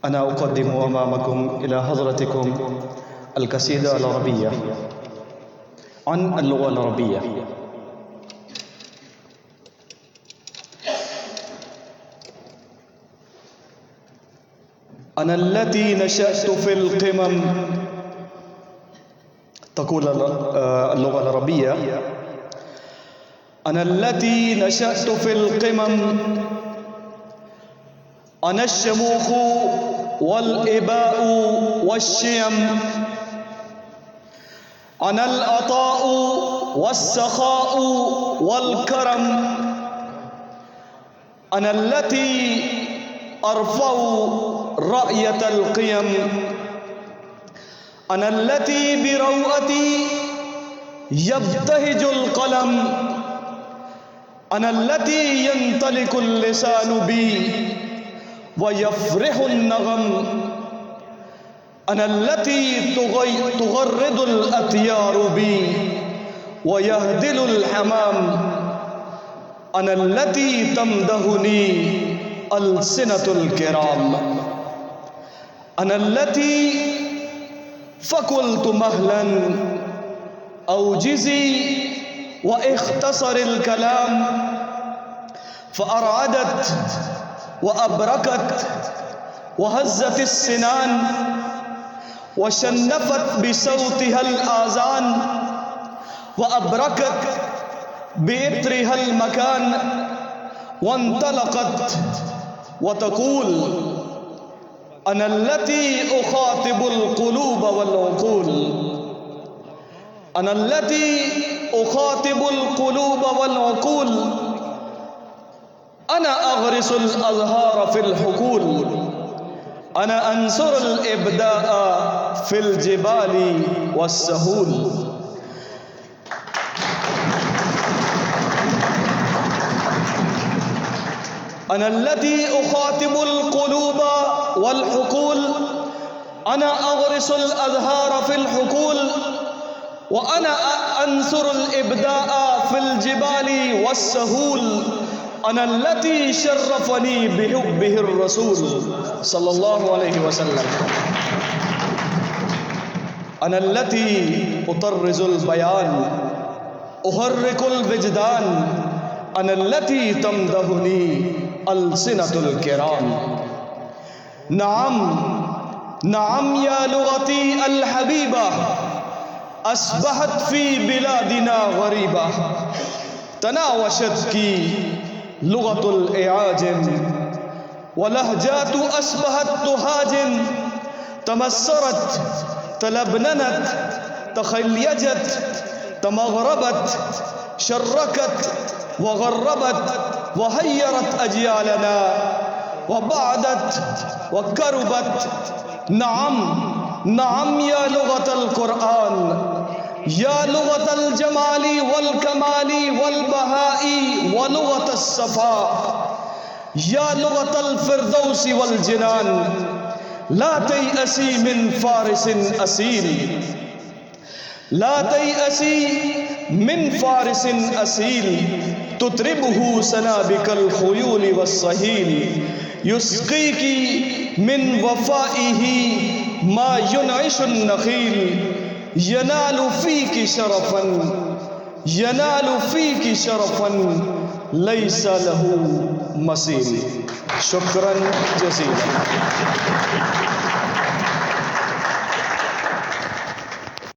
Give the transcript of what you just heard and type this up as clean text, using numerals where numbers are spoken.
أنا أقدم أمامكم إلى حضرتكم القصيدة العربية عن اللغة العربية. أنا التي نشأت في القمم، تقول اللغة العربية: أنا التي نشأت في القمم، أنا الشموخ والإباء والشيم، أنا العطاء والسخاء والكرم، أنا التي أرفع راية القيم، أنا التي بروأتي يبتهج القلم، أنا التي ينطلق اللسان بي ويفرح النغم، أنا التي تغرد الأطيار بي ويهدل الحمام، أنا التي تمدحني ألسنة الكرام، أنا التي فقلت مهلا أوجزي واختصر الكلام، فأرعدت وأبركت وهزت السنان وشنفت بصوتها الآذان وأبركت بإطرها المكان وانطلقت وتقول: أنا التي أخاطب القلوب والعقول، أنا التي أخاطب القلوب والعقول، أنا أغرس الأزهار في الحقول، أنا أنصر الإبداء في الجبال والسهول. أنا التي أخاطب القلوب والحقول، أنا أغرس الأزهار في الحقول، وأنا أنصر الإبداء في الجبال والسهول، أنا التي شرفني بحبه الرسول صلى الله عليه وسلم، أنا التي أطرز البيان أحرك الوجدان، أنا التي تمدحني ألسنة الكرام. نعم نعم يا لغتي الحبيبة، أصبحت في بلادنا غريبة، تناوشتك لغة الأعاجم ولهجات أصبحت تهاجم، تمسرت تلبننت تخليجت تمغربت شركت وغربت وهيرت أجيالنا وبعدت وكربت. نعم نعم يا لغة القرآن، يا لغة الجمال والكمال والبهاء ولغة الصفاء، يا لغة الفردوس والجنان، لا تيأسي من فارس أسيل، لا تيأسي من فارس أسيل، تطربه سنابك الخيول والصهيل، يسقيك من وفائه ما ينعش النخيل، ينال فيك شرفا، ينال فيك شرفا ليس له مثيل. شكرا جزيلا.